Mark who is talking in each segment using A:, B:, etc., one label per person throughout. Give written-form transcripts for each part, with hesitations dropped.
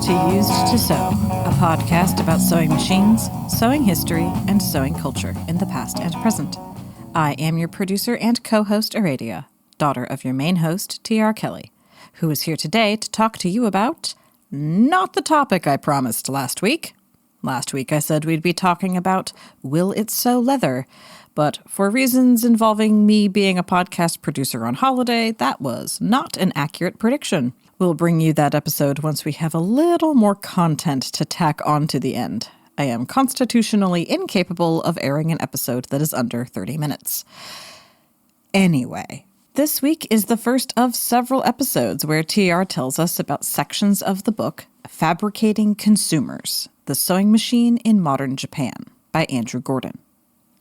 A: to Used to Sew, a podcast about sewing machines, sewing history, and sewing culture in the past and present. I am your producer and co-host Aradia, daughter of your main host, T.R. Kelly, who is here today to talk to you about not the topic I promised last week. Last week I said we'd be talking about Will It Sew Leather, but for reasons involving me being a podcast producer on holiday, that was not an accurate prediction. We'll bring you that episode once we have a little more content to tack on to the end. I am constitutionally incapable of airing an episode that is under 30 minutes. Anyway, this week is the first of several episodes where TR tells us about sections of the book Fabricating Consumers, The Sewing Machine in Modern Japan by Andrew Gordon.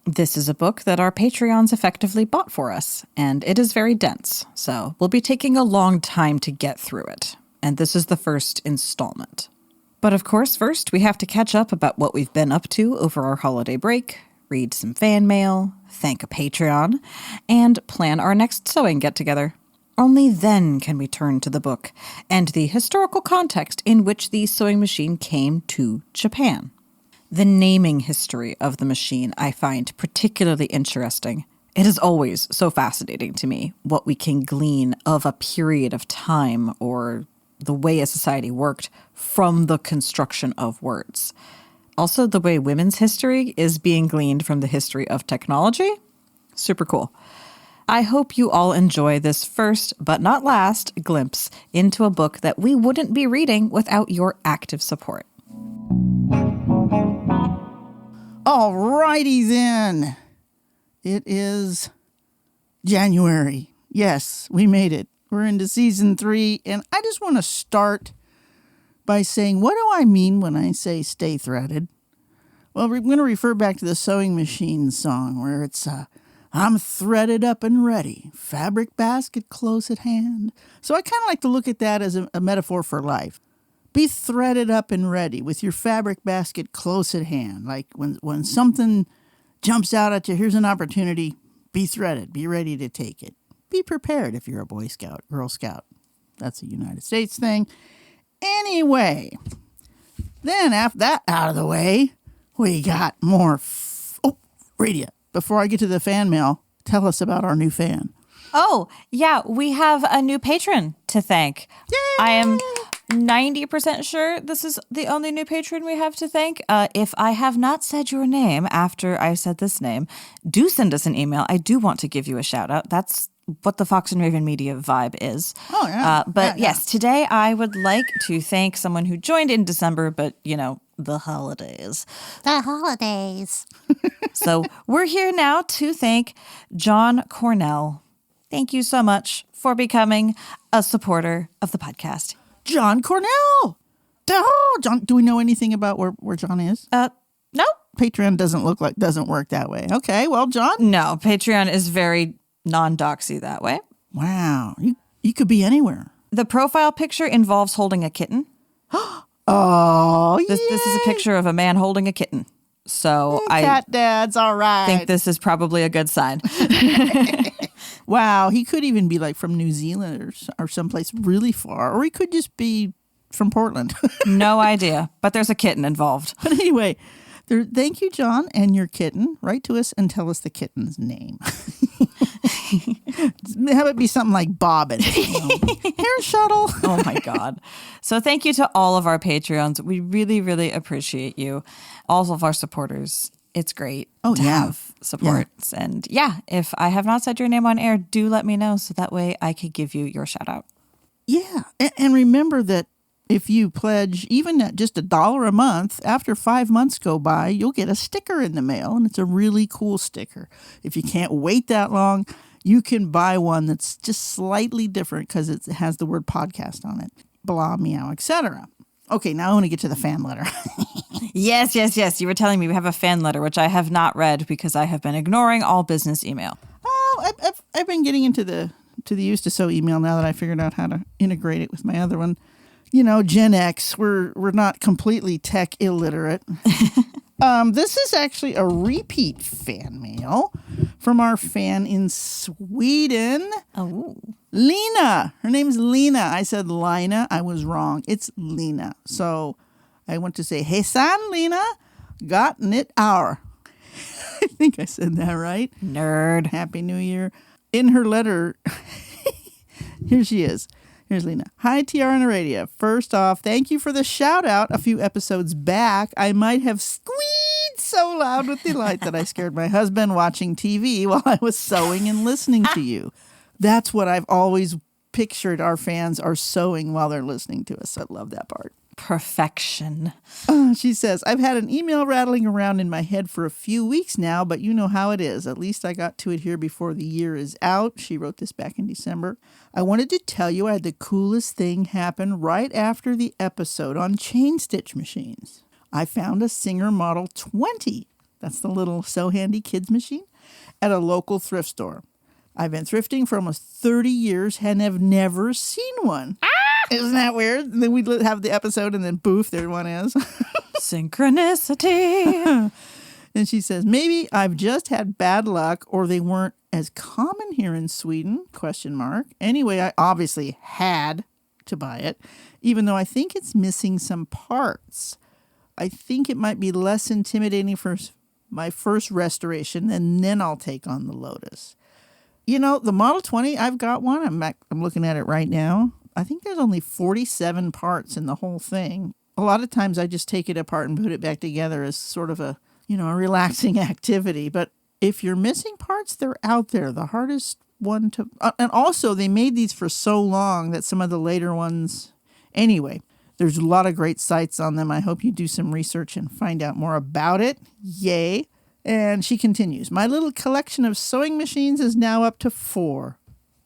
A: This is a book that our Patreons effectively bought for us, and it is very dense, so we'll be taking a long time to get through it, and this is the first installment. But of course, first we have to catch up about what we've been up to over our holiday break, read some fan mail, thank a Patreon, and plan our next sewing get-together. Only then can we turn to the book and the historical context in which the sewing machine came to Japan. The naming history of the machine I find particularly interesting. It is always so fascinating to me what we can glean of a period of time or the way a society worked from the construction of words. Also, the way women's history is being gleaned from the history of technology. Super cool. I hope you all enjoy this first, but not last, glimpse into a book that we wouldn't be reading without your active support.
B: Alrighty then. It is January. Yes, we made it. We're into season 3, and I just want to start by saying, what do I mean when I say stay threaded? Well, we're going to refer back to the Sewing Machine song where it's, I'm threaded up and ready, fabric basket close at hand. So I kind of like to look at that as a metaphor for life. Be threaded up and ready with your fabric basket close at hand. Like when something jumps out at you, here's an opportunity, be threaded, be ready to take it. Be prepared if you're a Boy Scout, Girl Scout. That's a United States thing. Anyway, then after that out of the way, we got more. Radia, before I get to the fan mail, tell us about our new fan.
A: Oh, yeah, we have a new patron to thank.
B: Yay!
A: I am 90% sure this is the only new patron we have to thank. If I have not said your name after I said this name, do send us an email. I do want to give you a shout out. That's what the Fox and Raven Media vibe is.
B: Oh, yeah.
A: But
B: yeah.
A: Yes, today I would like to thank someone who joined in December, but, you know, the holidays.
C: The holidays.
A: So we're here now to thank John Cornell. Thank you so much for becoming a supporter of the podcast.
B: John Cornell. Oh, John, do we know anything about where John is?
A: No.
B: Patreon doesn't work that way. Okay, well, John.
A: No, Patreon is very non-doxy that way.
B: Wow, you could be anywhere.
A: The profile picture involves holding a kitten.
B: Oh,
A: This is a picture of a man holding a kitten. So
B: Cat dads, all right.
A: I think this is probably a good sign.
B: Wow, he could even be like from New Zealand or someplace really far, or he could just be from Portland.
A: No idea, but there's a kitten involved.
B: But anyway, thank you, John, and your kitten. Write to us and tell us the kitten's name. Have it be something like Bobbin. Hair shuttle.
A: Oh my God. So thank you to all of our Patreons. We really, really appreciate you. All of our supporters. It's great to have supports. Yeah. And yeah, if I have not said your name on air, do let me know so that way I could give you your shout out.
B: Yeah. And remember that if you pledge even at just $1 a month, after 5 months go by, you'll get a sticker in the mail. And it's a really cool sticker. If you can't wait that long, you can buy one that's just slightly different because it has the word podcast on it. Blah, meow, etc. Okay, now I want to get to the fan letter.
A: Yes. You were telling me we have a fan letter, which I have not read because I have been ignoring all business email.
B: Oh, I've been getting into the Used to Sew email now that I figured out how to integrate it with my other one. You know, Gen X, we're not completely tech illiterate. This is actually a repeat fan mail from our fan in Sweden.
A: Oh.
B: Lena. Her name's Lena. I said Lina. I was wrong. It's Lena. So I want to say, hey, san, Lena. Gotten it hour. I think I said that right.
A: Nerd.
B: Happy New Year. In her letter, here she is. Here's Lena. Hi, TR and Aradia. First off, thank you for the shout out a few episodes back. I might have squeaked so loud with delight that I scared my husband watching TV while I was sewing and listening to you. That's what I've always pictured our fans are sewing while they're listening to us. I love that part.
A: Perfection.
B: She says, I've had an email rattling around in my head for a few weeks now, but you know how it is. At least I got to it here before the year is out. She wrote this back in December. I wanted to tell you I had the coolest thing happen right after the episode on chain stitch machines. I found a Singer Model 20. That's the little So Handy kids machine at a local thrift store. I've been thrifting for almost 30 years and have never seen one. Isn't that weird? And then we have the episode and then poof, there one is.
A: Synchronicity.
B: And she says, maybe I've just had bad luck or they weren't as common here in Sweden, ? Anyway, I obviously had to buy it, even though I think it's missing some parts. I think it might be less intimidating for my first restoration, and then I'll take on the Lotus. You know, the Model 20, I've got one. I'm looking at it right now. I think there's only 47 parts in the whole thing. A lot of times I just take it apart and put it back together as sort of a relaxing activity. But if you're missing parts, they're out there. The hardest one to... and also, they made these for so long that some of the later ones... Anyway, there's a lot of great sites on them. I hope you do some research and find out more about it. Yay. And she continues, my little collection of sewing machines is now up to 4.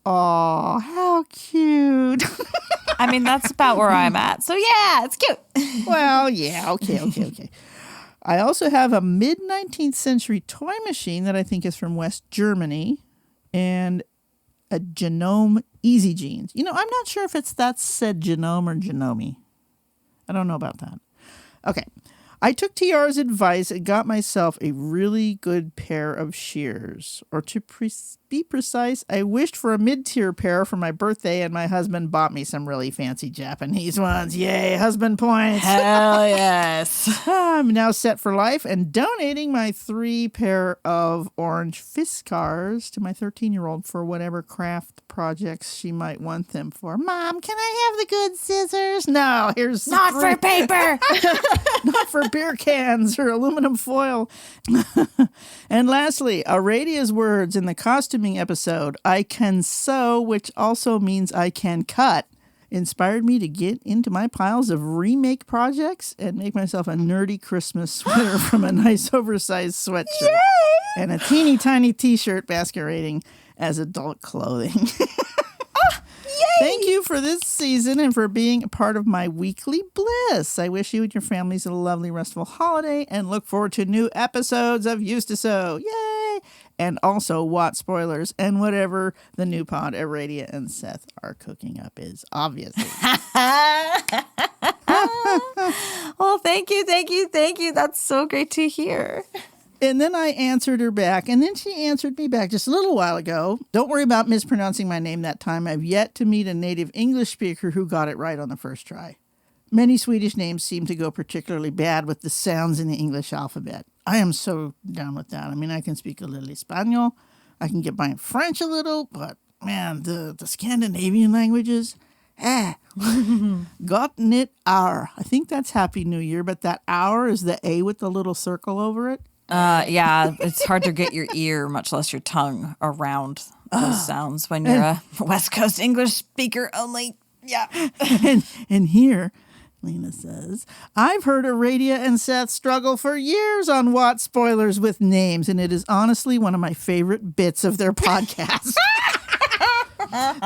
B: Aw, how cute.
A: I mean, that's about where I'm at. So yeah, it's cute.
B: Well, yeah, okay. I also have a mid-19th century toy machine that I think is from West Germany and a Genome Easy Jeans. I'm not sure if that's said Genome or Genome. I don't know about that. Okay. I took TR's advice and got myself a really good pair of shears. Or to be precise, I wished for a mid-tier pair for my birthday, and my husband bought me some really fancy Japanese ones. Yay, husband points.
A: Hell yes.
B: I'm now set for life and donating my 3 pair of orange Fiskars to my 13-year-old for whatever craft projects she might want them for. Mom, can I have the good scissors? No, here's
A: Not for paper.
B: Not for beer cans or aluminum foil. And lastly, Aradia's words in the costuming episode, I can sew, which also means I can cut, inspired me to get into my piles of remake projects and make myself a nerdy Christmas sweater from a nice oversized sweatshirt. Yay! And a teeny tiny t-shirt masquerading as adult clothing. Thank you for this season and for being a part of my weekly bliss. I wish you and your families a lovely, restful holiday and look forward to new episodes of U2S. Yay! And also Watt spoilers and whatever the new pod Aradia and Seth are cooking up is, obviously.
A: Well, thank you. That's so great to hear.
B: And then I answered her back, and then she answered me back just a little while ago. Don't worry about mispronouncing my name that time. I've yet to meet a native English speaker who got it right on the first try. Many Swedish names seem to go particularly bad with the sounds in the English alphabet. I am so down with that. I mean, I can speak a little Espanol. I can get by in French a little, but man, the Scandinavian languages, gotten it hour. I think that's Happy New Year, but that hour is the A with the little circle over it.
A: Yeah, it's hard to get your ear, much less your tongue, around those sounds when you're a West Coast English speaker only. Yeah.
B: And here, Lena says, I've heard Aradia and Seth struggle for years on Watt spoilers with names, and it is honestly one of my favorite bits of their podcast.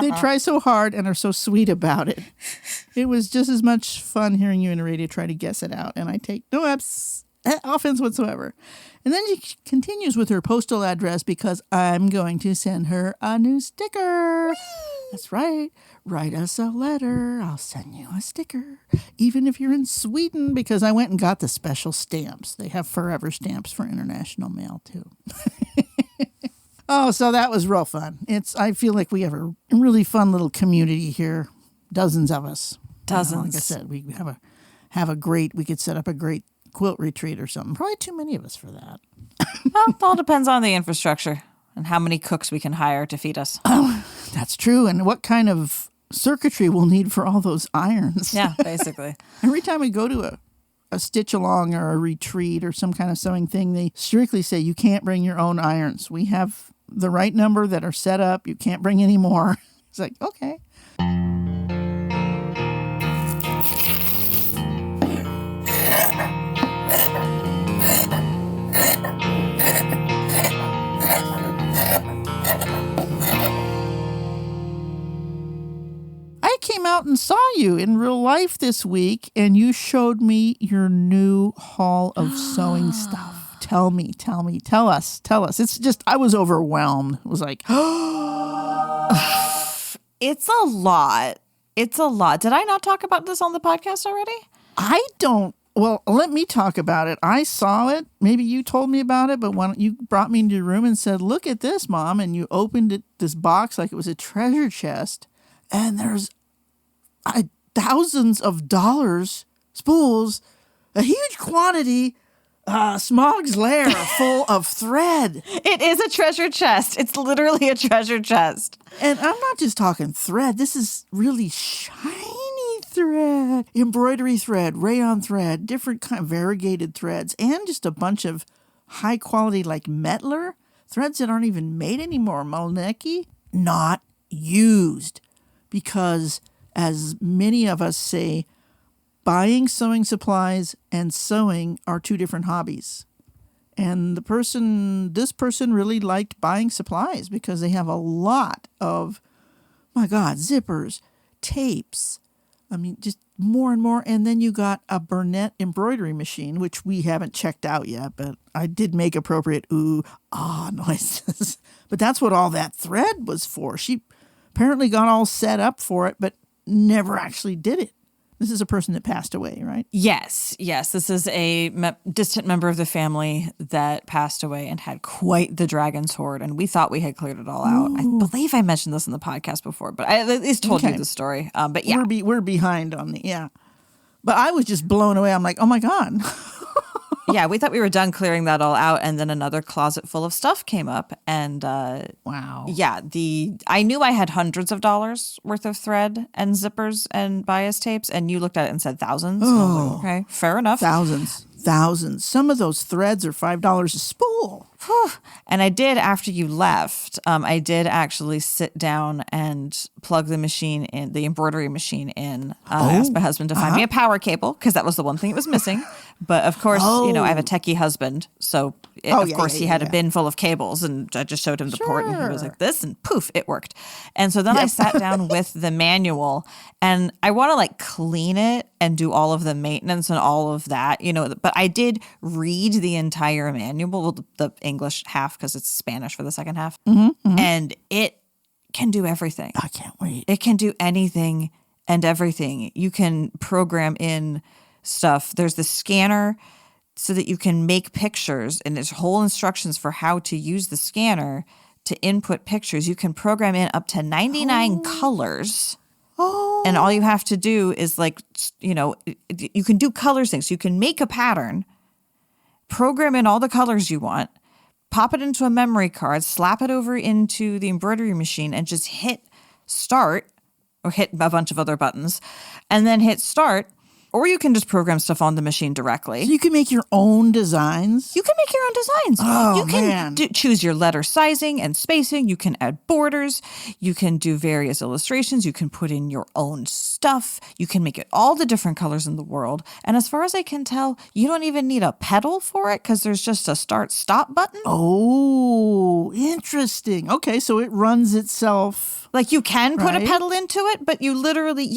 B: They try so hard and are so sweet about it. It was just as much fun hearing you and Aradia try to guess it out, and I take no offense whatsoever. And then she continues with her postal address because I'm going to send her a new sticker. Whee! That's right. Write us a letter. I'll send you a sticker. Even if you're in Sweden, because I went and got the special stamps. They have forever stamps for international mail, too. Oh, so that was real fun. I feel like we have a really fun little community here. Dozens of us.
A: Dozens.
B: Like I said, we we could set up a great quilt retreat or something. Probably too many of us for that.
A: Well, it all depends on the infrastructure and how many cooks we can hire to feed us.
B: That's true. And what kind of circuitry we'll need for all those irons.
A: Yeah, basically.
B: Every time we go to a stitch along or a retreat or some kind of sewing thing, they strictly say you can't bring your own irons. We have the right number that are set up. You can't bring any more. It's like, okay. I came out and saw you in real life this week, and you showed me your new haul of sewing stuff. Tell us. It's just, I was overwhelmed. It was like,
A: It's a lot. Did I not talk about this on the podcast already?
B: Well, let me talk about it. I saw it. Maybe you told me about it, but when you brought me into your room and said, look at this, Mom, and you opened this box like it was a treasure chest, and there's thousands of dollars, spools, a huge quantity, Smog's lair full of thread.
A: It is a treasure chest. It's literally a treasure chest.
B: And I'm not just talking thread. This is really shiny thread, embroidery thread, rayon thread, different kind of variegated threads, and just a bunch of high quality like Mettler threads that aren't even made anymore. Malnecki, not used. Because as many of us say, buying sewing supplies and sewing are two different hobbies. And this person really liked buying supplies because they have a lot of, my God, zippers, tapes. I mean, just more and more. And then you got a Burnett embroidery machine, which we haven't checked out yet, but I did make appropriate noises. But that's what all that thread was for. She apparently got all set up for it, but never actually did it. This is a person that passed away, right?
A: Yes. This is a distant member of the family that passed away and had quite the dragon's hoard, and we thought we had cleared it all out. Ooh. I believe I mentioned this in the podcast before, but I at least told you the story. But yeah.
B: We're behind on But I was just blown away. I'm like, oh my God.
A: Yeah, we thought we were done clearing that all out, and then another closet full of stuff came up, and
B: wow.
A: Yeah, I knew I had hundreds of dollars worth of thread and zippers and bias tapes, and you looked at it and said thousands.
B: Oh,
A: and I was like, okay, fair enough.
B: Thousands. Some of those threads are $5 a spool.
A: Whew. And I did, after you left, I did actually sit down and plug the machine in, the embroidery machine in. I asked my husband to find me a power cable because that was the one thing it was missing. But of course, I have a techie husband. So of course he had a bin full of cables, and I just showed him the port, and he was like this, and poof, it worked. And so then I sat down with the manual, and I want to like clean it and do all of the maintenance and all of that, but I did read the entire manual, the English half, because it's Spanish for the second half. And it can do everything.
B: I can't wait.
A: It can do anything and everything. You can program in stuff. There's the scanner so that you can make pictures, and there's whole instructions for how to use the scanner to input pictures. You can program in up to 99 colors. And all you have to do is you can do color things. You can make a pattern, program in all the colors you want, pop it into a memory card, slap it over into the embroidery machine, and just hit start, or hit a bunch of other buttons, and then hit start. Or you can just program stuff on the machine directly.
B: So you can make your own designs?
A: You can make your own designs.
B: Oh,
A: you can
B: man.
A: Choose your letter sizing and spacing. You can add borders. You can do various illustrations. You can put in your own stuff. You can make it all the different colors in the world. And as far as I can tell, you don't even need a pedal for it because there's just a start-stop button.
B: Oh, interesting. Okay, so it runs itself.
A: Like you can put a pedal into it, but you literally,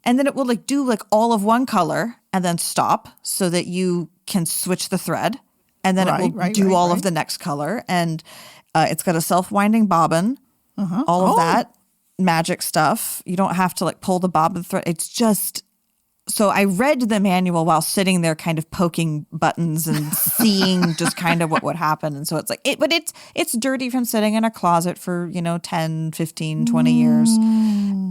A: And then it will do all of one color and then stop so that you can switch the thread. And then it will do all of the next color. And it's got a self-winding bobbin, all of that magic stuff. You don't have to pull the bobbin thread. It's just So I read the manual while sitting there kind of poking buttons and seeing just kind of what would happen. And so it's like, but it's dirty from sitting in a closet for, 10, 15, 20 years.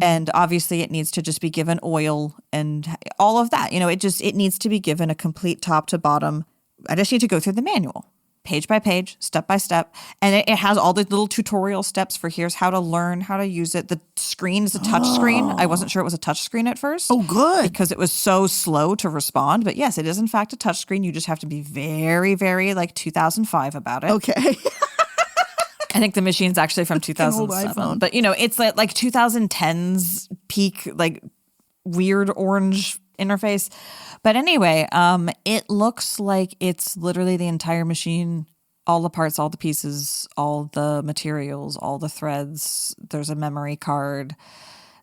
A: And obviously it needs to just be given oil and all of that. It needs to be given a complete top to bottom. I just need to go through the manual. Page by page, step by step. And it has all the little tutorial steps for here's how to learn how to use it. The screen is a touch screen. I wasn't sure it was a touch screen at first.
B: Oh, good.
A: Because it was so slow to respond. But yes, it is in fact a touch screen. You just have to be very, very 2005 about it.
B: Okay.
A: I think the machine's actually from 2007.
B: An old iPhone.
A: But, it's like 2010's peak, weird orange interface. But anyway, it looks like it's literally the entire machine, all the parts, all the pieces, all the materials, all the threads. There's a memory card.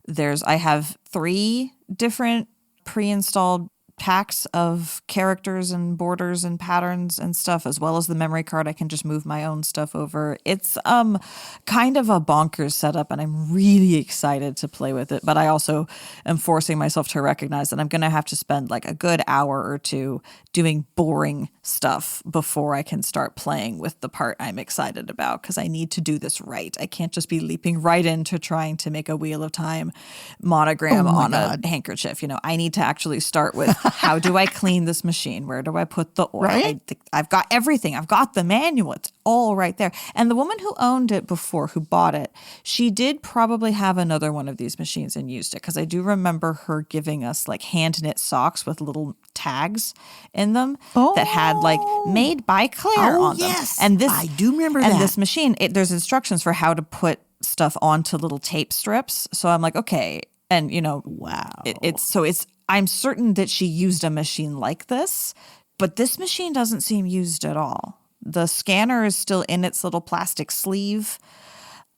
A: I have 3 different pre-installed packs of characters and borders and patterns and stuff, as well as the memory card. I can just move my own stuff over. It's kind of a bonkers setup, and I'm really excited to play with it. But I also am forcing myself to recognize that I'm going to have to spend a good hour or 2 doing boring stuff before I can start playing with the part I'm excited about, because I need to do this right. I can't just be leaping right into trying to make a Wheel of Time monogram on a handkerchief. I need to actually start with how do I clean this machine? Where do I put the oil?
B: Right?
A: I've got everything. I've got the manual. It's all right there. And the woman who owned it before, who bought it, she did probably have another one of these machines and used it, because I do remember her giving us hand knit socks with little tags in them that had made by Claire on them.
B: Yes.
A: And this,
B: I do remember that.
A: And this machine, there's instructions for how to put stuff onto little tape strips. So I'm like, okay. And,
B: wow.
A: I'm certain that she used a machine like this, but this machine doesn't seem used at all. The scanner is still in its little plastic sleeve.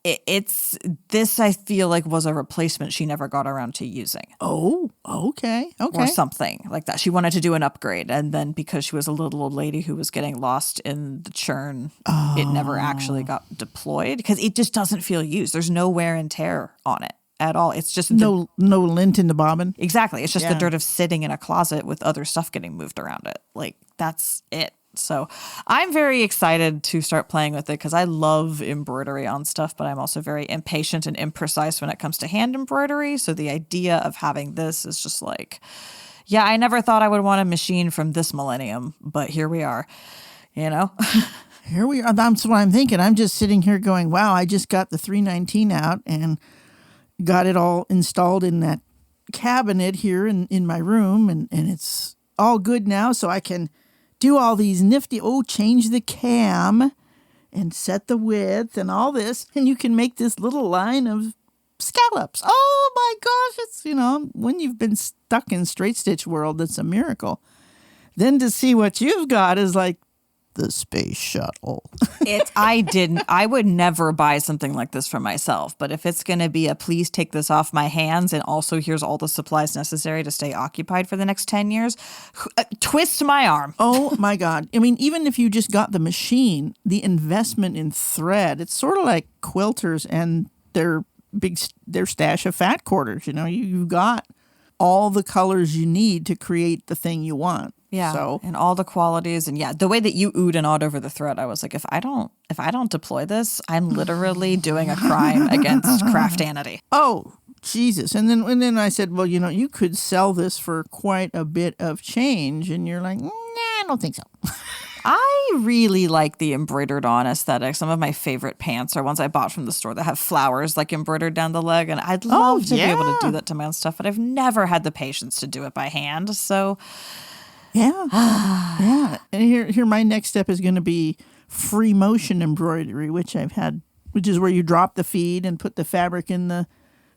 A: This I feel like was a replacement she never got around to using.
B: Oh, okay.
A: Or something like that. She wanted to do an upgrade, and then because she was a little old lady who was getting lost in the churn, it never actually got deployed, because it just doesn't feel used. There's no wear and tear on it at all. It's just
B: no lint in the bobbin.
A: Exactly. It's just the dirt of sitting in a closet with other stuff getting moved around it. That's it. So I'm very excited to start playing with it, because I love embroidery on stuff, but I'm also very impatient and imprecise when it comes to hand embroidery. So the idea of having this is just I never thought I would want a machine from this millennium, but here we are,
B: Here we are. That's what I'm thinking. I'm just sitting here going, wow, I just got the 319 out and got it all installed in that cabinet here in my room, and it's all good now, so I can do all these nifty, change the cam and set the width and all this, and you can make this little line of scallops. Oh my gosh, it's, when you've been stuck in straight stitch world, that's a miracle. Then to see what you've got is the space shuttle.
A: I would never buy something like this for myself, but if it's going to be please take this off my hands, and also here's all the supplies necessary to stay occupied for the next 10 years, twist my arm.
B: Oh my God. I mean, even if you just got the machine, the investment in thread, it's sort of like quilters and their stash of fat quarters. You've got all the colors you need to create the thing you want.
A: Yeah,
B: so,
A: and all the qualities, and the way that you oohed and awed over the thread, I was like, if I don't deploy this, I'm literally doing a crime against craftanity.
B: Oh, Jesus. And then I said, well, you could sell this for quite a bit of change, and you're like, nah, I don't think so.
A: I really like the embroidered on aesthetic. Some of my favorite pants are ones I bought from the store that have flowers embroidered down the leg, and I'd love to be able to do that to my own stuff, but I've never had the patience to do it by hand, so...
B: Yeah. Yeah. And here my next step is going to be free motion embroidery, which is where you drop the feed and put the fabric in the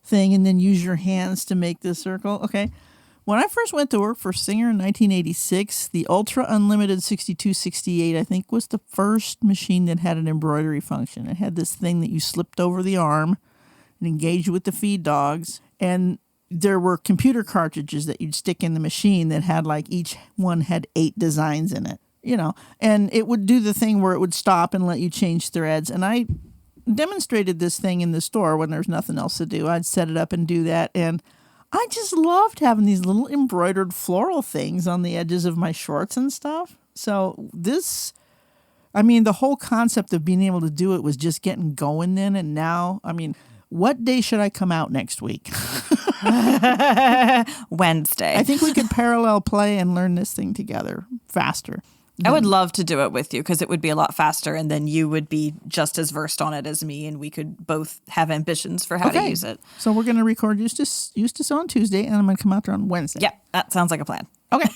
B: thing and then use your hands to make the circle. Okay. When I first went to work for Singer in 1986, the Ultra Unlimited 6268, I think, was the first machine that had an embroidery function. It had this thing that you slipped over the arm and engaged with the feed dogs. And there were computer cartridges that you'd stick in the machine that had each one had 8 designs in it, and it would do the thing where it would stop and let you change threads. And I demonstrated this thing in the store when there's nothing else to do. I'd set it up and do that. And I just loved having these little embroidered floral things on the edges of my shorts and stuff. So the whole concept of being able to do it was just getting going then. And now, what day should I come out next week?
A: Wednesday.
B: I think we could parallel play and learn this thing together faster.
A: I would love to do it with you because it would be a lot faster, and then you would be just as versed on it as me, and we could both have ambitions for how to use it.
B: So we're going to record Eustace on Tuesday, and I'm going to come out there on Wednesday.
A: Yeah, that sounds like a plan.
B: Okay.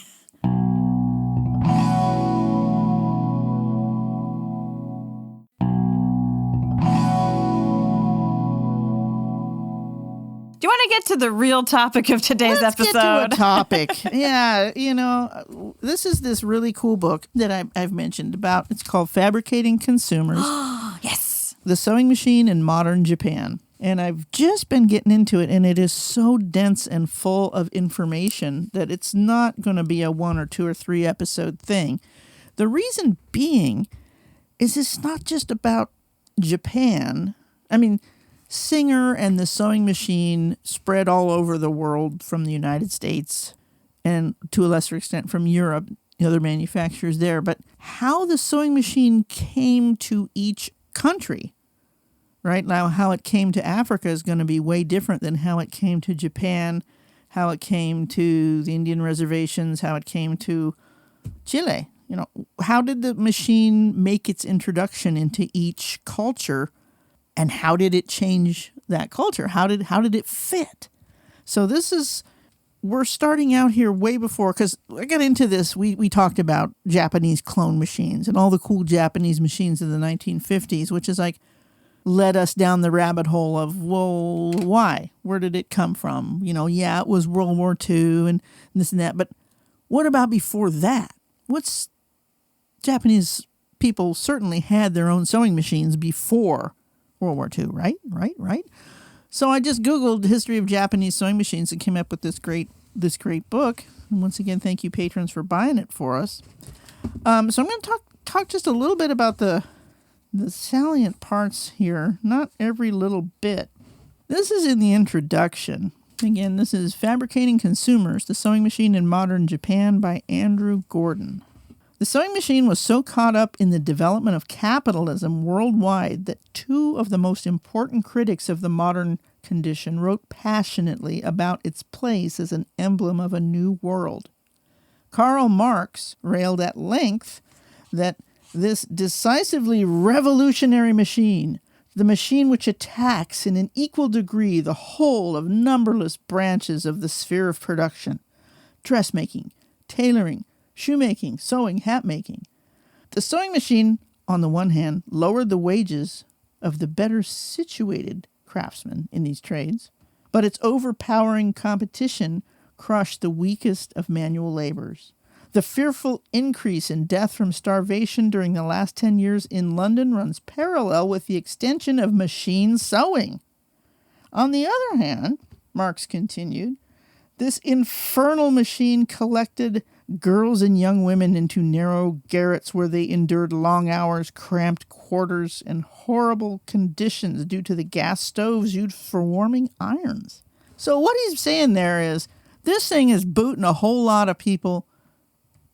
A: Do you want to get to the real topic of today's episode?
B: Let's get to a topic. Yeah, this is this really cool book that I've mentioned about. It's called Fabricating Consumers.
A: Yes.
B: The Sewing Machine in Modern Japan. And I've just been getting into it, and it is so dense and full of information that it's not going to be a 1 or 2 or 3 episode thing. The reason being is it's not just about Japan. Singer and the sewing machine spread all over the world from the United States and to a lesser extent from Europe, the other manufacturers there. But how the sewing machine came to each country, right? Now, how it came to Africa is going to be way different than how it came to Japan, how it came to the Indian reservations, how it came to Chile. How did the machine make its introduction into each culture? And how did it change that culture? How did it fit? So we're starting out here way before, because I got into this, we talked about Japanese clone machines and all the cool Japanese machines in the 1950s, which is like led us down the rabbit hole of, well, why? Where did it come from? It was World War II and this and that, but what about before that? Japanese people certainly had their own sewing machines before World War II, right? So I just Googled the history of Japanese sewing machines and came up with this great book. And once again, thank you, patrons, for buying it for us. So I'm going to talk just a little bit about the salient parts here, not every little bit. This is in the introduction. Again, this is Fabricating Consumers, the Sewing Machine in Modern Japan by Andrew Gordon. The sewing machine was so caught up in the development of capitalism worldwide that 2 of the most important critics of the modern condition wrote passionately about its place as an emblem of a new world. Karl Marx railed at length that this decisively revolutionary machine, the machine which attacks in an equal degree the whole of numberless branches of the sphere of production, dressmaking, tailoring, shoemaking, sewing, hat making. The sewing machine, on the one hand, lowered the wages of the better situated craftsmen in these trades, but its overpowering competition crushed the weakest of manual laborers. The fearful increase in death from starvation during the last 10 years in London runs parallel with the extension of machine sewing. On the other hand, Marx continued, this infernal machine collected girls and young women into narrow garrets where they endured long hours, cramped quarters, and horrible conditions due to the gas stoves used for warming irons. So what he's saying there is this thing is booting a whole lot of people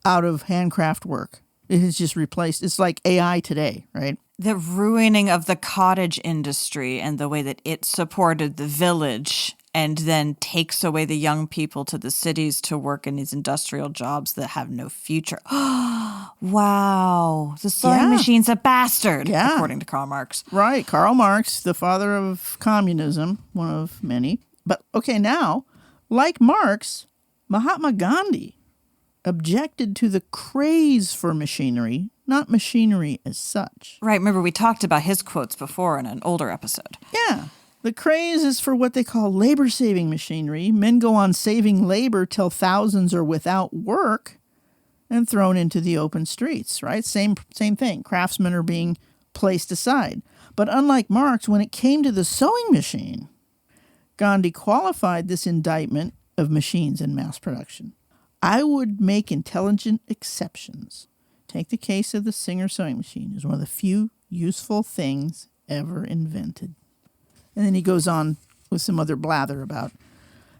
B: out of handcraft work. It has just replaced, it's like AI today, right?
A: The ruining of the cottage industry and the way that it supported the village and then takes away the young people to the cities to work in these industrial jobs that have no future. Wow. The sewing machine's a bastard, according to Karl Marx.
B: Right. Karl Marx, the father of communism, one of many. But, okay, now, like Marx, Mahatma Gandhi objected to the craze for machinery, not machinery as such.
A: Right. Remember, we talked about his quotes before in an older episode.
B: Yeah. The craze is for what they call labor-saving machinery. Men go on saving labor till thousands are without work and thrown into the open streets, right? Same thing. Craftsmen are being placed aside. But unlike Marx, when it came to the sewing machine, Gandhi qualified this indictment of machines in mass production. I would make intelligent exceptions. Take the case of the Singer sewing machine as one of the few useful things ever invented. And then he goes on with some other blather about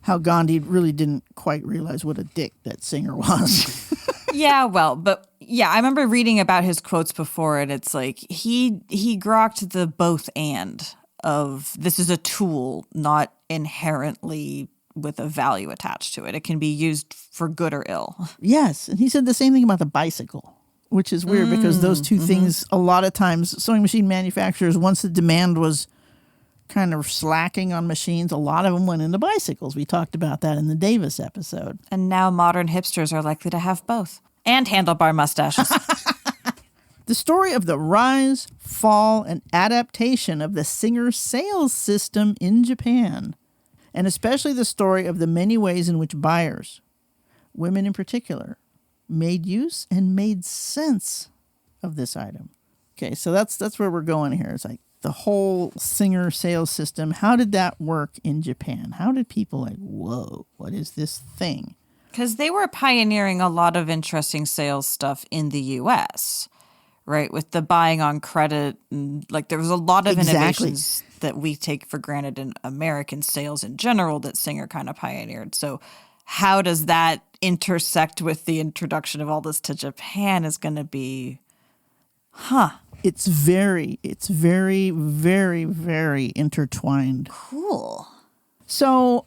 B: how Gandhi really didn't quite realize what a dick that singer was.
A: Yeah, well, but yeah, I remember reading about his quotes before, and it's like he grokked the both and of this is a tool, not inherently with a value attached to it. It can be used for good or ill.
B: Yes, and he said the same thing about the bicycle, which is weird because those two things, a lot of times, sewing machine manufacturers, once the demand was kind of slacking on machines, a lot of them went into bicycles. We talked about that in the Davis episode.
A: And now modern hipsters are likely to have both. And handlebar mustaches.
B: The story of the rise, fall, and adaptation of the Singer sales system in Japan, and especially the story of the many ways in which buyers, women in particular, made use and made sense of this item. Okay, so that's where we're going here. It's like the whole Singer sales system. How did that work in Japan? How did people whoa, what is this thing?
A: Because they were pioneering a lot of interesting sales stuff in the U.S., right? With the buying on credit. And there was a lot of innovations that we take for granted in American sales in general that Singer kind of pioneered. So how does that intersect with the introduction of all this to Japan is going to be,
B: It's very, very, very intertwined.
A: Cool.
B: So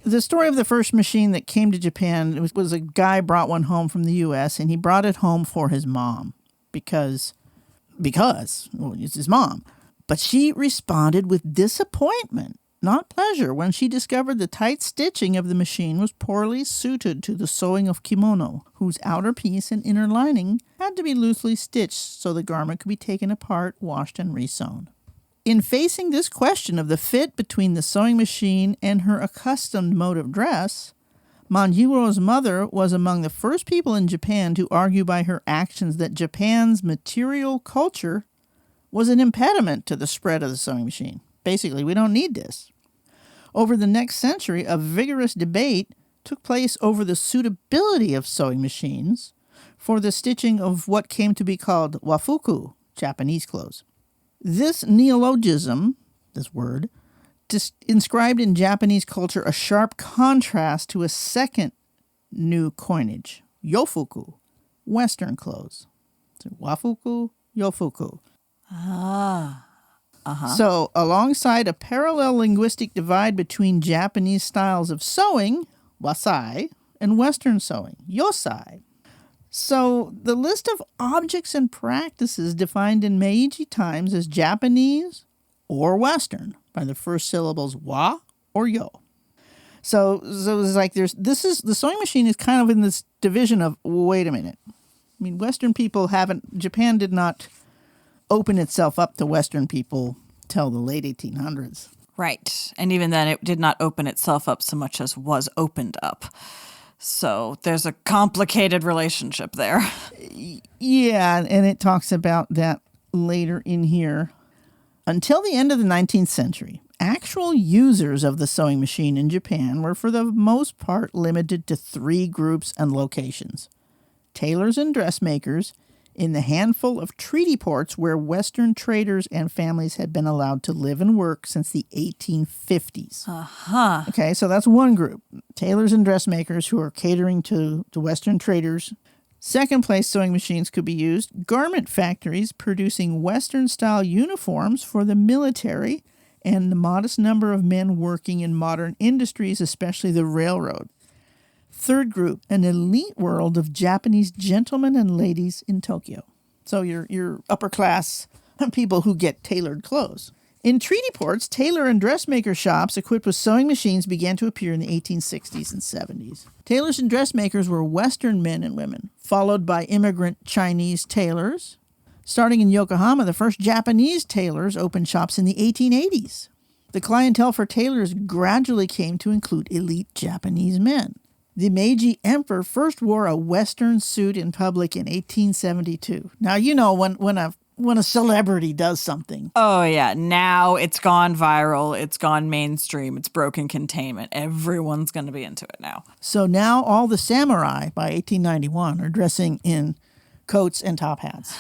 B: the story of the first machine that came to Japan was a guy brought one home from the U.S., and he brought it home for his mom because it's his mom. But she responded with disappointment, not pleasure, when she discovered the tight stitching of the machine was poorly suited to the sewing of kimono, whose outer piece and inner lining had to be loosely stitched so the garment could be taken apart, washed, and resewn. In facing this question of the fit between the sewing machine and her accustomed mode of dress, Manjiro's mother was among the first people in Japan to argue by her actions that Japan's material culture was an impediment to the spread of the sewing machine. Basically, we don't need this. Over the next century, a vigorous debate took place over the suitability of sewing machines for the stitching of what came to be called wafuku, Japanese clothes. This neologism, this word, inscribed in Japanese culture a sharp contrast to a second new coinage, yofuku, Western clothes. So wafuku, yofuku. So, alongside a parallel linguistic divide between Japanese styles of sewing, wasai, and Western sewing, yosai. So, the list of objects and practices defined in Meiji times as Japanese or Western by the first syllables wa or yo. So it's like the sewing machine is kind of in this division of, wait a minute. I mean, Western people Japan did not open itself up to Western people till the late 1800s.
A: Right. And even then, it did not open itself up so much as was opened up. So there's a complicated relationship there.
B: Yeah, and it talks about that later in here. Until the end of the 19th century, actual users of the sewing machine in Japan were for the most part limited to 3 groups and locations: tailors and dressmakers in the handful of treaty ports where Western traders and families had been allowed to live and work since the 1850s. Okay, so that's one group, tailors and dressmakers who are catering to Western traders. Second place sewing machines could be used, garment factories producing Western-style uniforms for the military and the modest number of men working in modern industries, especially the railroad. Third group, an elite world of Japanese gentlemen and ladies in Tokyo. So your upper class people who get tailored clothes. In treaty ports, tailor and dressmaker shops equipped with sewing machines began to appear in the 1860s and 70s. Tailors and dressmakers were Western men and women, followed by immigrant Chinese tailors. Starting in Yokohama, the first Japanese tailors opened shops in the 1880s. The clientele for tailors gradually came to include elite Japanese men. The Meiji Emperor first wore a Western suit in public in 1872. Now, you know, when a celebrity does something.
A: Oh, yeah. Now it's gone viral. It's gone mainstream. It's broken containment. Everyone's going to be into it now.
B: So now all the samurai by 1891 are dressing in coats and top hats.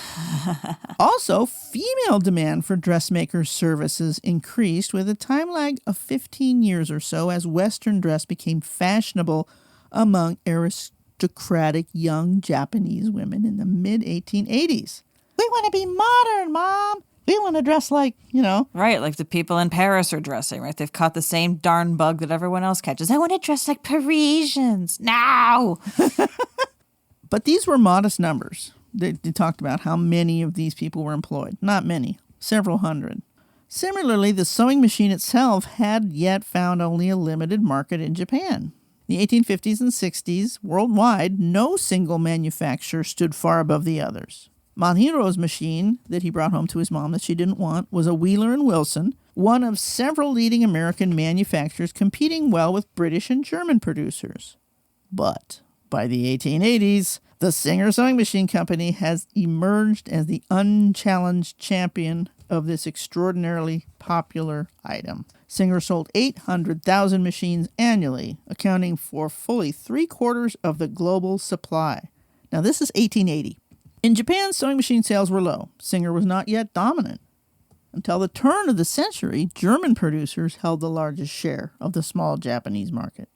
B: Also, female demand for dressmakers' services increased with a time lag of 15 years or so as Western dress became fashionable among aristocratic young Japanese women in the mid-1880s. We want to be modern, Mom. We want to dress like,
A: Right, like the people in Paris are dressing, right? They've caught the same darn bug that everyone else catches. I want to dress like Parisians now.
B: But these were modest numbers. They talked about how many of these people were employed. Not many, several hundred. Similarly, the sewing machine itself had yet found only a limited market in Japan. In the 1850s and 60s, worldwide, no single manufacturer stood far above the others. Manhiro's machine that he brought home to his mom that she didn't want was a Wheeler & Wilson, one of several leading American manufacturers competing well with British and German producers. But by the 1880s, the Singer Sewing Machine Company has emerged as the unchallenged champion of this extraordinarily popular item. Singer sold 800,000 machines annually, accounting for fully 3/4 of the global supply. Now, this is 1880. In Japan, sewing machine sales were low. Singer was not yet dominant. Until the turn of the century, German producers held the largest share of the small Japanese market.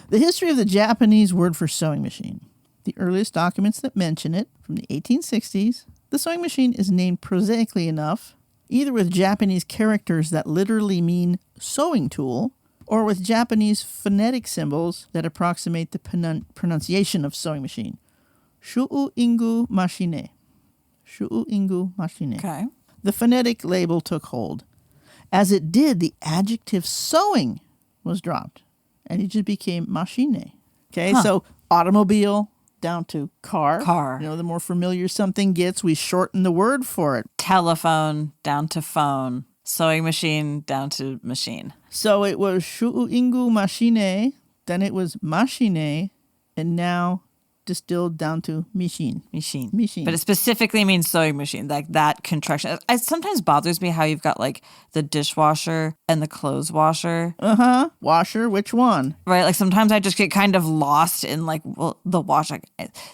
B: The history of the Japanese word for sewing machine. The earliest documents that mention it, from the 1860s, the sewing machine is named prosaically enough, either with Japanese characters that literally mean sewing tool, or with Japanese phonetic symbols that approximate the pronunciation of sewing machine. Shu'u-ingu mashine. Shu'u-ingu mashine.
A: Okay.
B: The phonetic label took hold. As it did, the adjective sewing was dropped, and it just became machine. Okay, so automobile down to car.
A: Car.
B: The more familiar something gets, we shorten the word for it.
A: Telephone down to phone. Sewing machine down to machine.
B: So it was shu'u-ingu mashine, then it was mashine, and now distilled down to machine.
A: Machine.
B: Machine.
A: But it specifically means sewing machine, like that contraction. It sometimes bothers me how you've got like the dishwasher and the clothes washer.
B: Washer, which one?
A: Right? Like sometimes I just get kind of lost in like, well, the washer.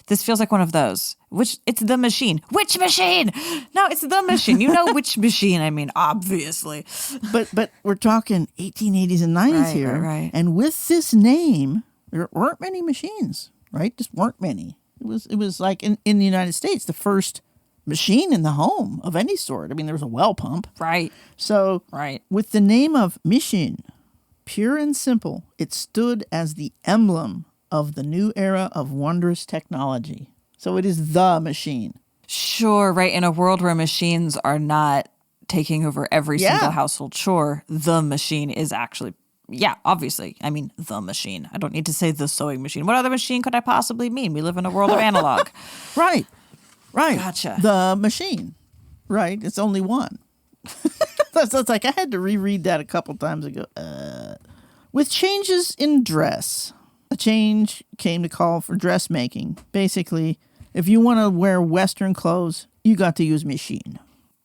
A: This feels like one of those. It's the machine. Which machine? No, it's the machine. You know which machine I mean, obviously.
B: But we're talking 1880s and 90s here.
A: Right.
B: And with this name, there weren't many machines. Right? Just weren't many. It was like in the United States, the first machine in the home of any sort. I mean, there was a well pump.
A: Right.
B: So
A: Right.
B: with the name of machine, pure and simple, it stood as the emblem of the new era of wondrous technology. So it is the machine.
A: Sure, right. In a world where machines are not taking over every single household chore, the machine is actually, obviously. I mean, the machine. I don't need to say the sewing machine. What other machine could I possibly mean? We live in a world of analog.
B: Right.
A: Gotcha.
B: The machine. Right. It's only one. That's like I had to reread that a couple times ago. With changes in dress, a change came to call for dressmaking. Basically, if you want to wear Western clothes, you got to use machine.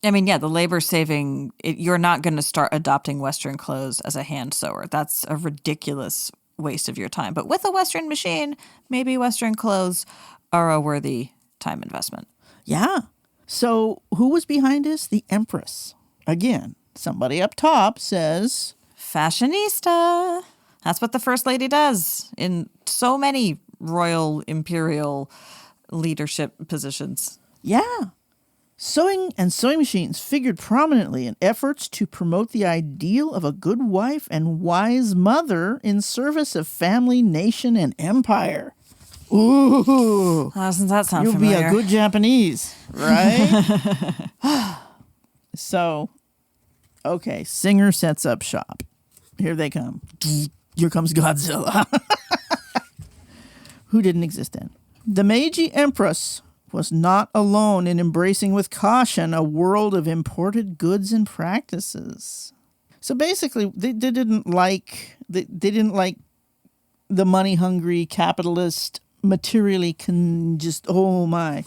A: I mean, the labor saving, you're not going to start adopting Western clothes as a hand sewer. That's a ridiculous waste of your time. But with a Western machine, maybe Western clothes are a worthy time investment.
B: Yeah. So who was behind this? The Empress. Again, somebody up top says,
A: Fashionista. That's what the First Lady does in so many royal, imperial leadership positions.
B: Yeah. Sewing and sewing machines figured prominently in efforts to promote the ideal of a good wife and wise mother in service of family, nation, and empire. Ooh.
A: Doesn't that sound
B: You'll
A: familiar?
B: be a good Japanese, right? So, okay, Singer sets up shop. Here they come. Here comes Godzilla. Who didn't exist then? The Meiji Empress was not alone in embracing with caution a world of imported goods and practices. So basically, they didn't like the money-hungry capitalist, materially oh my,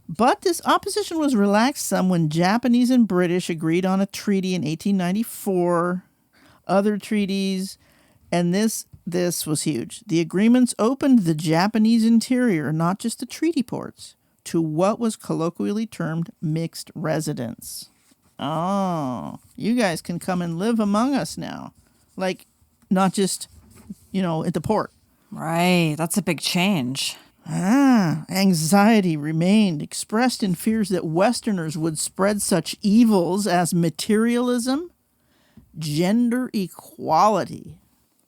B: But this opposition was relaxed some when Japanese and British agreed on a treaty in 1894, other treaties, and this was huge. The agreements opened the Japanese interior, not just the treaty ports, to what was colloquially termed mixed residence. Oh, you guys can come and live among us now. Like, not just, at the port.
A: Right. That's a big change.
B: Anxiety remained, expressed in fears that Westerners would spread such evils as materialism, gender equality.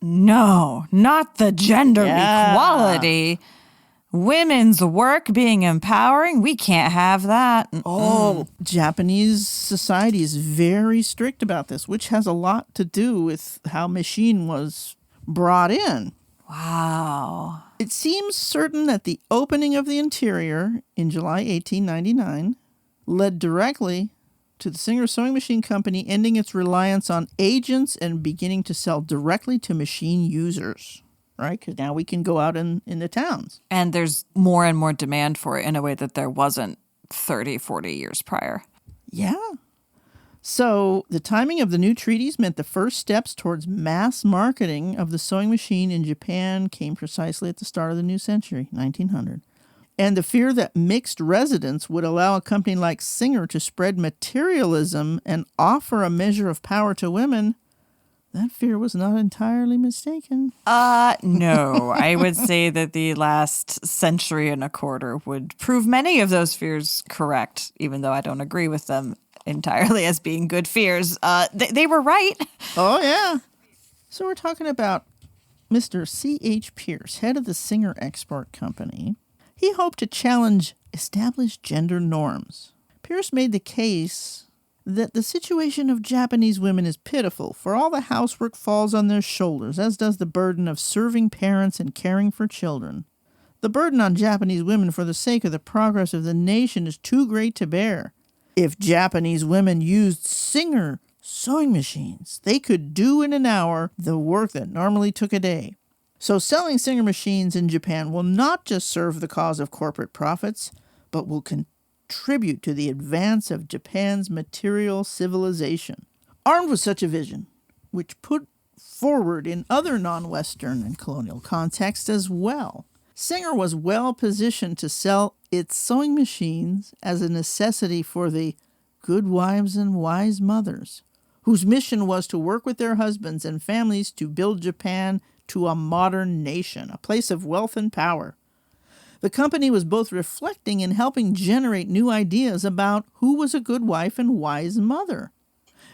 A: No, not the gender equality. Women's work being empowering. We can't have that.
B: Japanese society is very strict about this, which has a lot to do with how machine was brought in.
A: Wow.
B: It seems certain that the opening of the interior in July 1899 led directly to the Singer Sewing Machine Company ending its reliance on agents and beginning to sell directly to machine users, right? Because now we can go out in the towns.
A: And there's more and more demand for it in a way that there wasn't 30, 40 years prior.
B: Yeah. So the timing of the new treaties meant the first steps towards mass marketing of the sewing machine in Japan came precisely at the start of the new century, 1900. And the fear that mixed residence would allow a company like Singer to spread materialism and offer a measure of power to women, that fear was not entirely mistaken.
A: No. I would say that the last century and a quarter would prove many of those fears correct, even though I don't agree with them entirely as being good fears. They were right.
B: Oh, yeah. So we're talking about Mr. C.H. Pierce, head of the Singer Export Company. He hoped to challenge established gender norms. Pierce made the case that the situation of Japanese women is pitiful, for all the housework falls on their shoulders, as does the burden of serving parents and caring for children. The burden on Japanese women for the sake of the progress of the nation is too great to bear. If Japanese women used Singer sewing machines, they could do in an hour the work that normally took a day. So selling Singer machines in Japan will not just serve the cause of corporate profits, but will contribute to the advance of Japan's material civilization. Armed with such a vision, which put forward in other non-Western and colonial contexts as well, Singer was well positioned to sell its sewing machines as a necessity for the good wives and wise mothers, whose mission was to work with their husbands and families to build Japan to a modern nation, a place of wealth and power. The company was both reflecting and helping generate new ideas about who was a good wife and wise mother.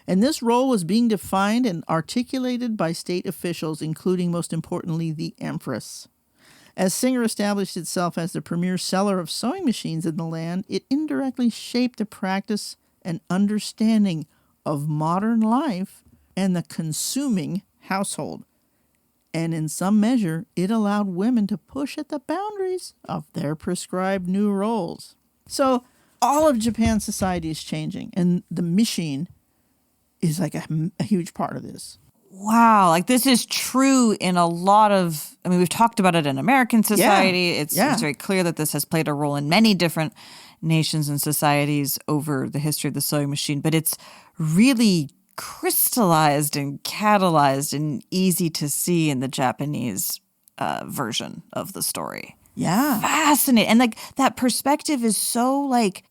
B: And this role was being defined and articulated by state officials, including, most importantly, the Empress. As Singer established itself as the premier seller of sewing machines in the land, it indirectly shaped the practice and understanding of modern life and the consuming household. And in some measure, it allowed women to push at the boundaries of their prescribed new roles. So all of Japan's society is changing, and the machine is like a huge part of this.
A: Wow. Like this is true in a lot of, we've talked about it in American society. It's very clear that this has played a role in many different nations and societies over the history of the sewing machine, but it's really crystallized and catalyzed and easy to see in the Japanese version of the story.
B: Yeah.
A: Fascinating. And like that perspective is so like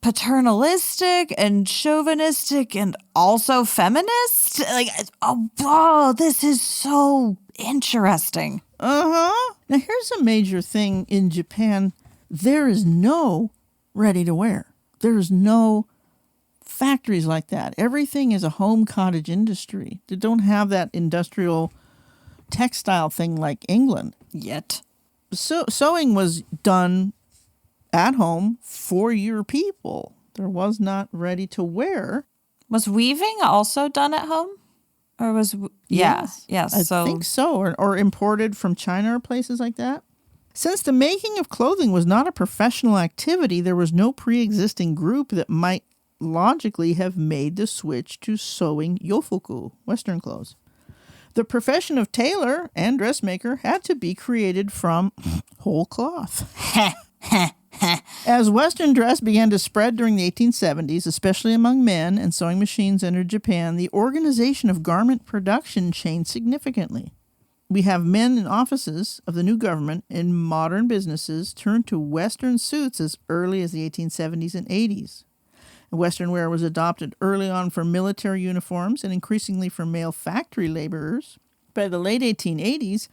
A: paternalistic and chauvinistic and also feminist. Like, oh, this is so interesting.
B: Uh-huh. Now, here's a major thing in Japan. There is no ready to wear. There is no factories like that. Everything is a home cottage industry. They don't have that industrial textile thing like England.
A: Yet.
B: So, sewing was done at home for your people. There was not ready to wear.
A: Was weaving also done at home? Or was... Yes.
B: I think so. Or imported from China or places like that. Since the making of clothing was not a professional activity, there was no pre-existing group that might logically have made the switch to sewing yofuku, Western clothes. The profession of tailor and dressmaker had to be created from whole cloth. As Western dress began to spread during the 1870s, especially among men, and sewing machines entered Japan, the organization of garment production changed significantly. We have men in offices of the new government and modern businesses turn to Western suits as early as the 1870s and 80s. Western wear was adopted early on for military uniforms and increasingly for male factory laborers. By the late 1880s,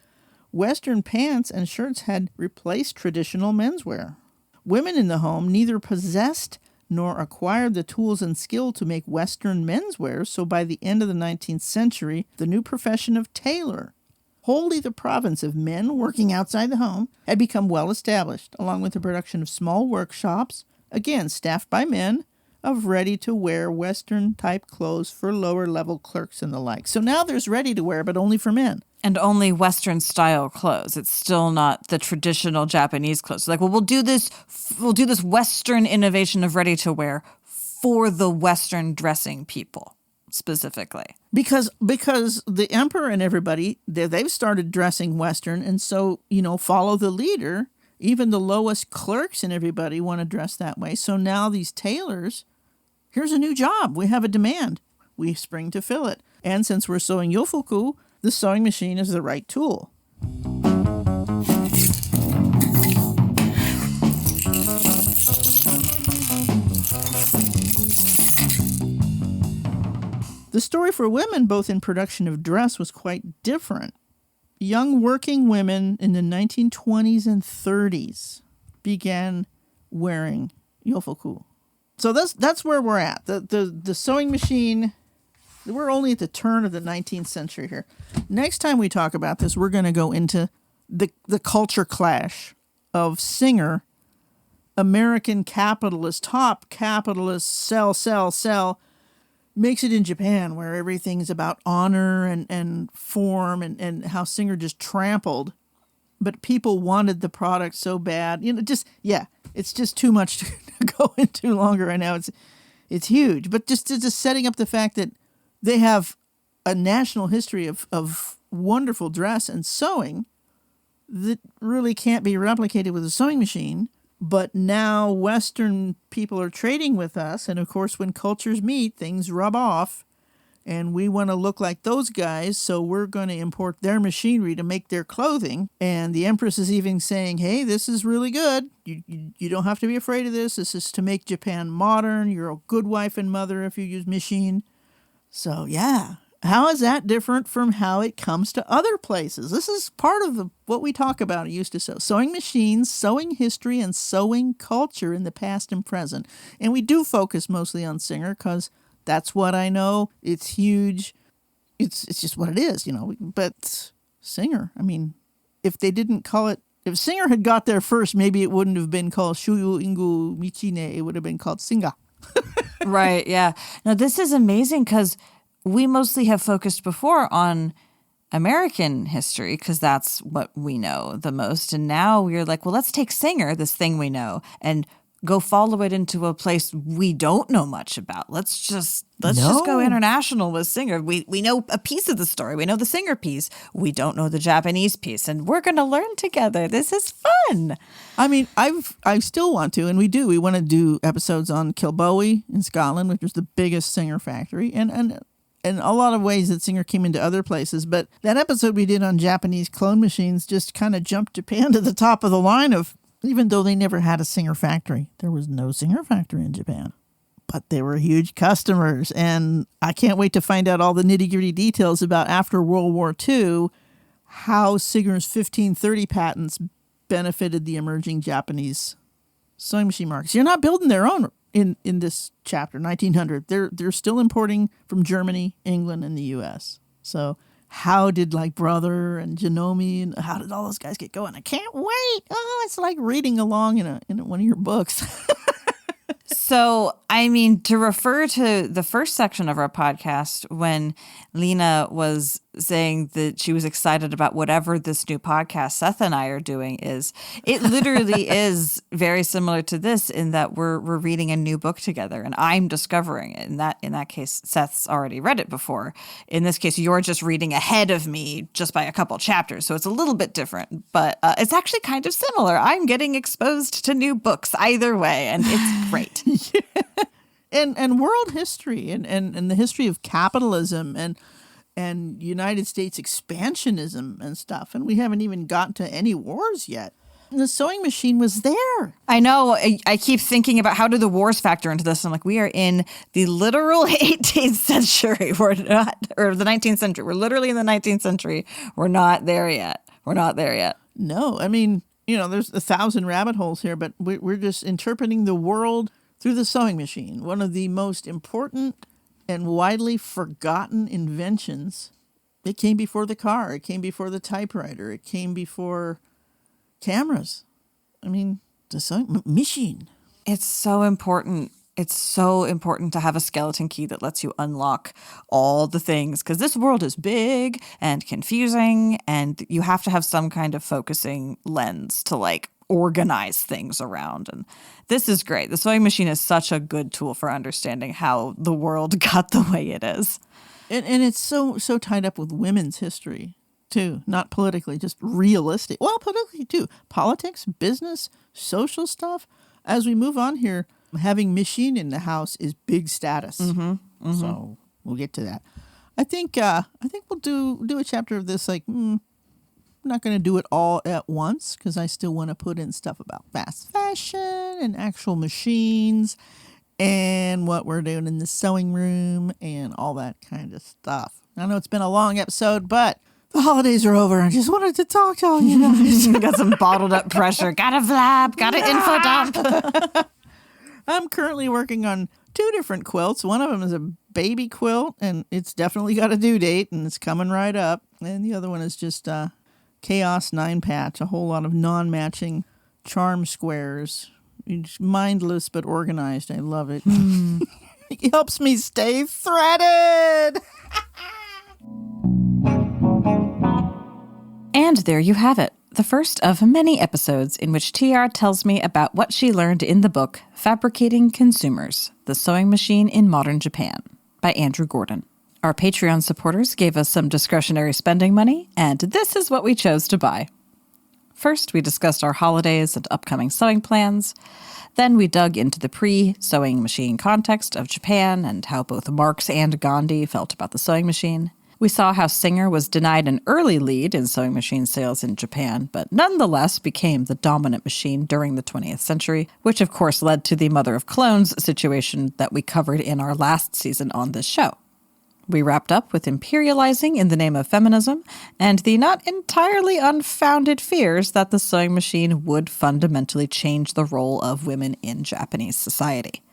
B: Western pants and shirts had replaced traditional menswear. Women in the home neither possessed nor acquired the tools and skill to make Western menswear, so by the end of the 19th century, the new profession of tailor, wholly the province of men working outside the home, had become well established, along with the production of small workshops, again staffed by men, of ready-to-wear Western-type clothes for lower-level clerks and the like. So now there's ready-to-wear, but only for men.
A: And only Western-style clothes. It's still not the traditional Japanese clothes. Like, well, we'll do this Western innovation of ready-to-wear for the Western dressing people, specifically.
B: Because the emperor and everybody, they've started dressing Western, and so, follow the leader. Even the lowest clerks and everybody want to dress that way. So now these tailors, here's a new job. We have a demand. We spring to fill it. And since we're sewing yofuku, the sewing machine is the right tool. The story for women, both in production of dress, was quite different. Young working women in the 1920s and 30s began wearing yofuku. So that's where we're at. The sewing machine, we're only at the turn of the 19th century here. Next time we talk about this, we're going to go into the culture clash of Singer, American capitalist, top capitalist, sell, makes it in Japan, where everything's about honor and form, and how Singer just trampled. But people wanted the product so bad. It's just too much to go into longer right now. It's huge. But just setting up the fact that they have a national history of wonderful dress and sewing that really can't be replicated with a sewing machine. But now Western people are trading with us, and of course when cultures meet, things rub off, and we want to look like those guys, so we're going to import their machinery to make their clothing. And the Empress is even saying, hey, this is really good. You don't have to be afraid of this. This is to make Japan modern. You're a good wife and mother if you use machine. So yeah, how is that different from how it comes to other places? This is part of what we talk about at Used to Sew. Sewing machines, sewing history, and sewing culture in the past and present. And we do focus mostly on Singer because that's what I know. It's huge. It's just what it is, But Singer, if they didn't call it, if Singer had got there first, maybe it wouldn't have been called Shuyu Ingu Michine. It would have been called Singa.
A: Right, yeah. Now, this is amazing because we mostly have focused before on American history because that's what we know the most. And now we're like, well, let's take Singer, this thing we know, and go follow it into a place we don't know much about. Let's just go international with Singer. We know a piece of the story. We know the Singer piece. We don't know the Japanese piece, and we're going to learn together. This is fun.
B: I still want to, and we do. We want to do episodes on Kilbowie in Scotland, which was the biggest Singer factory, and a lot of ways that Singer came into other places. But that episode we did on Japanese clone machines just kind of jumped Japan to the top of the line of, even though they never had a Singer factory. There was no Singer factory in Japan. But they were huge customers. And I can't wait to find out all the nitty-gritty details about after World War II, how Singer's 1530 patents benefited the emerging Japanese sewing machine markets. You're not building their own in this chapter, 1900. They're still importing from Germany, England, and the U.S. So how did Brother and Janome, and how did all those guys get going? I can't wait. Oh, it's like reading along in one of your books.
A: So, to refer to the first section of our podcast when Lena was saying that she was excited about whatever this new podcast Seth and I are doing is. It literally is very similar to this in that we're reading a new book together and I'm discovering it. In that case, Seth's already read it before. In this case, you're just reading ahead of me just by a couple chapters. So it's a little bit different, but it's actually kind of similar. I'm getting exposed to new books either way, and it's great.
B: And world history and the history of capitalism and United States expansionism and stuff. And we haven't even gotten to any wars yet. And the sewing machine was there.
A: I know. I keep thinking about how do the wars factor into this. I'm like, we are in the literal 18th century. We're not, or the 19th century. We're literally in the 19th century. We're not there yet.
B: No, I mean, there's 1,000 rabbit holes here, but we're just interpreting the world through the sewing machine. One of the most important and widely forgotten inventions. It came before the car. It came before the typewriter. It came before cameras. I mean, the sewing machine.
A: It's so important. It's so important to have a skeleton key that lets you unlock all the things, because this world is big and confusing, and you have to have some kind of focusing lens to organize things around. And this is great. The sewing machine is such a good tool for understanding how the world got the way it is.
B: And it's so tied up with women's history, too. Not politically, just realistic. Well, politically, too. Politics, business, social stuff. As we move on here, having machine in the house is big status. So we'll get to that. I think we'll do a chapter of this. I'm not going to do it all at once because I still want to put in stuff about fast fashion and actual machines and what we're doing in the sewing room and all that kind of stuff. I know it's been a long episode, but the holidays are over. I just wanted to talk to all you guys.
A: Got some bottled up pressure. Gotta flap. Gotta info dump.
B: I'm currently working on 2 different quilts. One of them is a baby quilt, and it's definitely got a due date, and it's coming right up. And the other one is just Chaos 9 patch, a whole lot of non-matching charm squares. It's mindless but organized. I love it. It helps me stay threaded.
A: And there you have it. The first of many episodes in which TR tells me about what she learned in the book Fabricating Consumers, The Sewing Machine in Modern Japan by Andrew Gordon. Our Patreon supporters gave us some discretionary spending money, and this is what we chose to buy. First, we discussed our holidays and upcoming sewing plans. Then we dug into the pre-sewing machine context of Japan and how both Marx and Gandhi felt about the sewing machine. We saw how Singer was denied an early lead in sewing machine sales in Japan, but nonetheless became the dominant machine during the 20th century, which of course led to the mother of clones situation that we covered in our last season on this show. We wrapped up with imperializing in the name of feminism and the not entirely unfounded fears that the sewing machine would fundamentally change the role of women in Japanese society.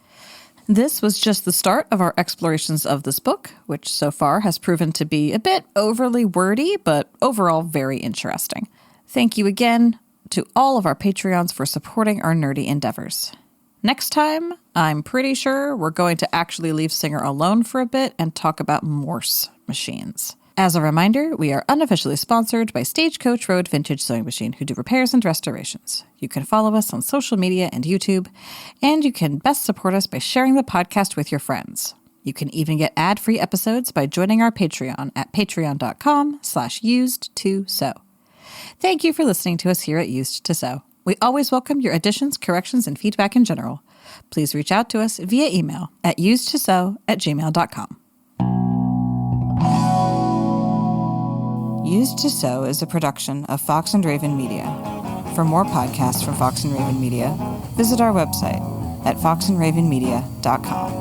A: This was just the start of our explorations of this book, which so far has proven to be a bit overly wordy, but overall very interesting. Thank you again to all of our Patreons for supporting our nerdy endeavors. Next time, I'm pretty sure we're going to actually leave Singer alone for a bit and talk about Morse machines. As a reminder, we are unofficially sponsored by Stagecoach Road Vintage Sewing Machine, who do repairs and restorations. You can follow us on social media and YouTube, and you can best support us by sharing the podcast with your friends. You can even get ad-free episodes by joining our Patreon at patreon.com/used2sew. Thank you for listening to us here at Used to Sew. We always welcome your additions, corrections, and feedback in general. Please reach out to us via email at usedtosew@gmail.com. Used to Sew is a production of Fox and Raven Media. For more podcasts from Fox and Raven Media, visit our website at foxandravenmedia.com.